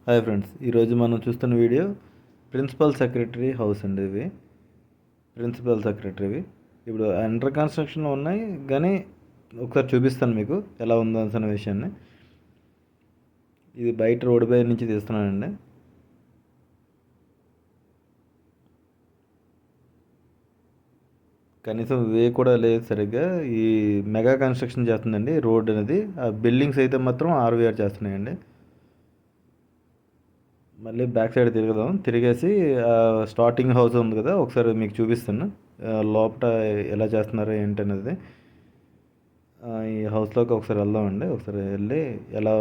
Hi friends, ఈరోజు మనం చూస్తున్న వీడియో ప్రిన్సిపల్ సెక్రటరీ హౌస్ అండి. ఇవి ప్రిన్సిపల్ సెక్రటరీవి ఇప్పుడు అండర్ కన్స్ట్రక్షన్లో ఉన్నాయి, కానీ ఒకసారి చూపిస్తాను మీకు ఎలా ఉందో అన్న విషయాన్ని. ఇది బయట రోడ్డు పై నుంచి తీస్తున్నానండి. కనీసం వే కూడా లేదు సరిగ్గా. ఈ మెగా కన్స్ట్రక్షన్ చేస్తుందండి రోడ్ అనేది. ఆ బిల్డింగ్స్ అయితే మాత్రం ఆర్వీఆర్ చేస్తున్నాయండి. మళ్ళీ బ్యాక్ సైడ్ తిరిగేసి స్టార్టింగ్ హౌస్ ఉంది కదా, ఒకసారి మీకు చూపిస్తాను లోపల ఎలా చేస్తున్నారు ఏంటనేది. ఈ హౌస్లోకి ఒకసారి వెళ్దామండి. ఒకసారి వెళ్ళి ఎలా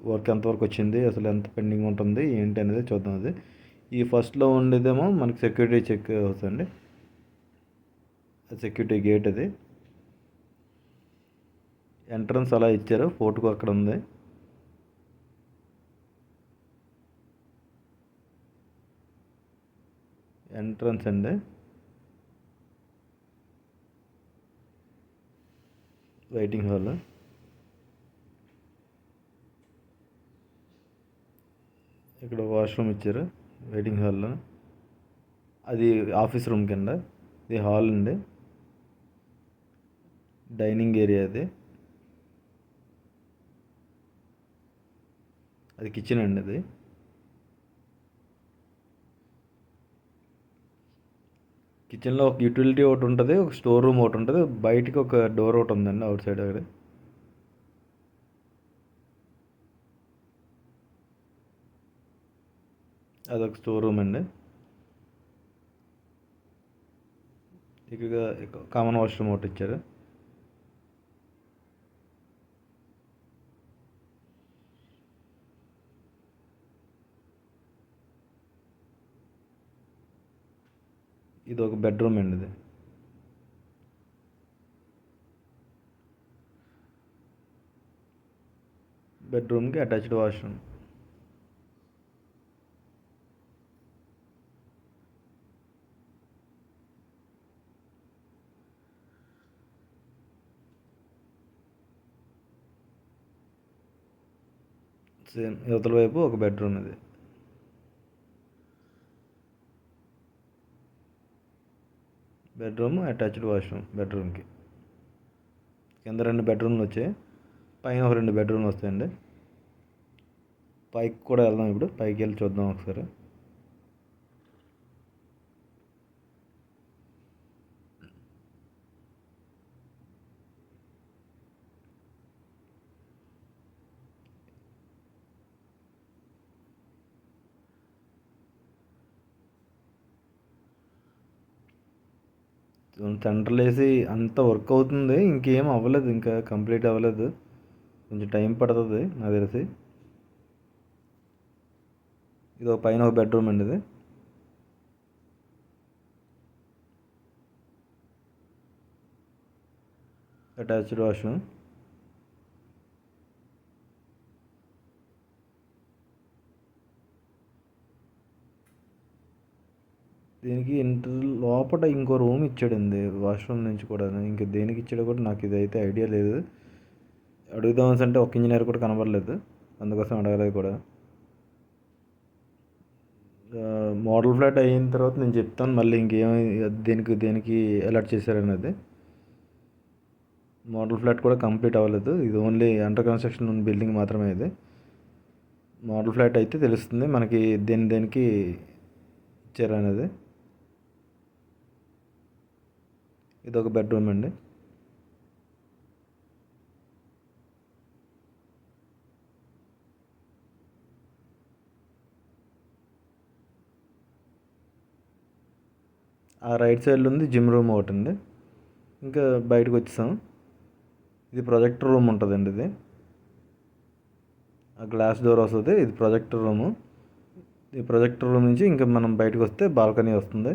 వర్క్ ఎంతవరకు వచ్చింది, అసలు ఎంత పెండింగ్ ఉంటుంది ఏంటి అనేది చూద్దాం. అది ఈ ఫస్ట్లో ఉండేదేమో మనకి సెక్యూరిటీ చెక్ హౌస్ అండి, సెక్యూరిటీ గేట్. అది ఎంట్రన్స్ అలా ఇచ్చారు, ఫోటోకు అక్కడ ఉంది. ఎంట్రన్స్ అండి, వెయిటింగ్ హాల్. ఇక్కడ వాష్రూమ్ ఇచ్చారు వెయిటింగ్ హాల్లో. అది ఆఫీస్ రూమ్ కింద. ఇది హాల్ అండి, డైనింగ్ ఏరియా. అది కిచెన్ అండి. అది కిచెన్లో ఒక యూటిలిటీ ఒకటి ఉంటుంది, ఒక స్టోర్ రూమ్ ఒకటి ఉంటుంది, బయటికి ఒక డోర్ ఒకటి ఉందండి అవుట్ సైడ్. అక్కడ అదొక స్టోర్ రూమ్ అండి. ఇక కామన్ వాష్రూమ్ ఒకటి ఇచ్చారు. ఇది ఒక బెడ్రూమ్ అండి. ఇది బెడ్రూమ్కి అటాచ్డ్ వాష్రూమ్. సేమ్ యువతల వైపు ఒక బెడ్రూమ్. ఇది బెడ్రూమ్ అటాచ్డ్ వాష్రూమ్. బెడ్రూమ్కి కింద 2 బెడ్రూమ్లు వచ్చాయి, పైన ఒక 2 బెడ్రూమ్లు వస్తాయండి. పైకి కూడా వెళ్దాం, ఇప్పుడు పైకి వెళ్ళి చూద్దాం ఒకసారి. సెంటర్లు వేసి అంత వర్క్ అవుతుంది, ఇంకేం అవ్వలేదు, ఇంకా కంప్లీట్ అవ్వలేదు, కొంచెం టైం పడుతుంది నాకు తెలిసి. ఇది ఒక పైన ఒక బెడ్రూమ్ అండి. ఇది అటాచ్డ్ వాష్రూమ్. దీనికి ఇంటర్ లోపల ఇంకో రూమ్ ఇచ్చాడండి వాష్రూమ్ నుంచి కూడా. ఇంకా దేనికి ఇచ్చాడో కూడా నాకు ఇదైతే ఐడియా లేదు. అడుగుదామని అంటే ఒక ఇంజనీర్ కూడా కనబడలేదు, అందుకోసం అడగలేదు కూడా. మోడల్ ఫ్లాట్ అయిన తర్వాత నేను చెప్తాను మళ్ళీ ఇంకేమి దేనికి దేనికి అలర్ట్ చేశారనేది. మోడల్ ఫ్లాట్ కూడా కంప్లీట్ అవ్వలేదు, ఇది ఓన్లీ అండర్ కన్స్ట్రక్షన్ ఉన్న బిల్డింగ్ మాత్రమే. ఇది మోడల్ ఫ్లాట్ అయితే తెలుస్తుంది మనకి దేనికి ఇచ్చారనేది. ఇది ఒక బెడ్రూమ్ అండి. ఆ రైట్ సైడ్లో ఉంది జిమ్ రూమ్ ఒకటి ఉంది. ఇంకా బయటకు వచ్చేసాం. ఇది ప్రొజెక్టర్ రూమ్ ఉంటుందండి. ఇది ఆ గ్లాస్ డోర్ వస్తుంది, ఇది ప్రొజెక్టర్ రూము. ఈ ప్రొజెక్టర్ రూమ్ నుంచి ఇంకా మనం బయటకు వస్తే బాల్కనీ వస్తుంది.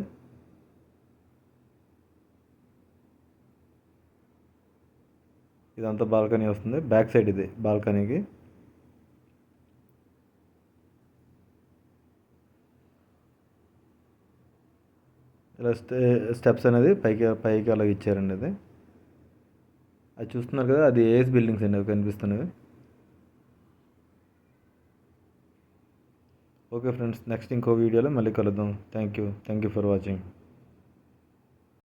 ఇదంతా బాల్కనీ వస్తుంది, బ్యాక్ సైడ్ ఇది బాల్కనీకి. ఇలా స్టెప్స్ అనేది పైకి పైకి అలా ఇచ్చారండి. అది చూస్తున్నారు కదా, అది ఏఎస్ బిల్డింగ్స్ అండి అవి కనిపిస్తున్నవి. ఓకే ఫ్రెండ్స్, నెక్స్ట్ ఇంకో వీడియోలో మళ్ళీ కలుద్దాం. Thank you for watching.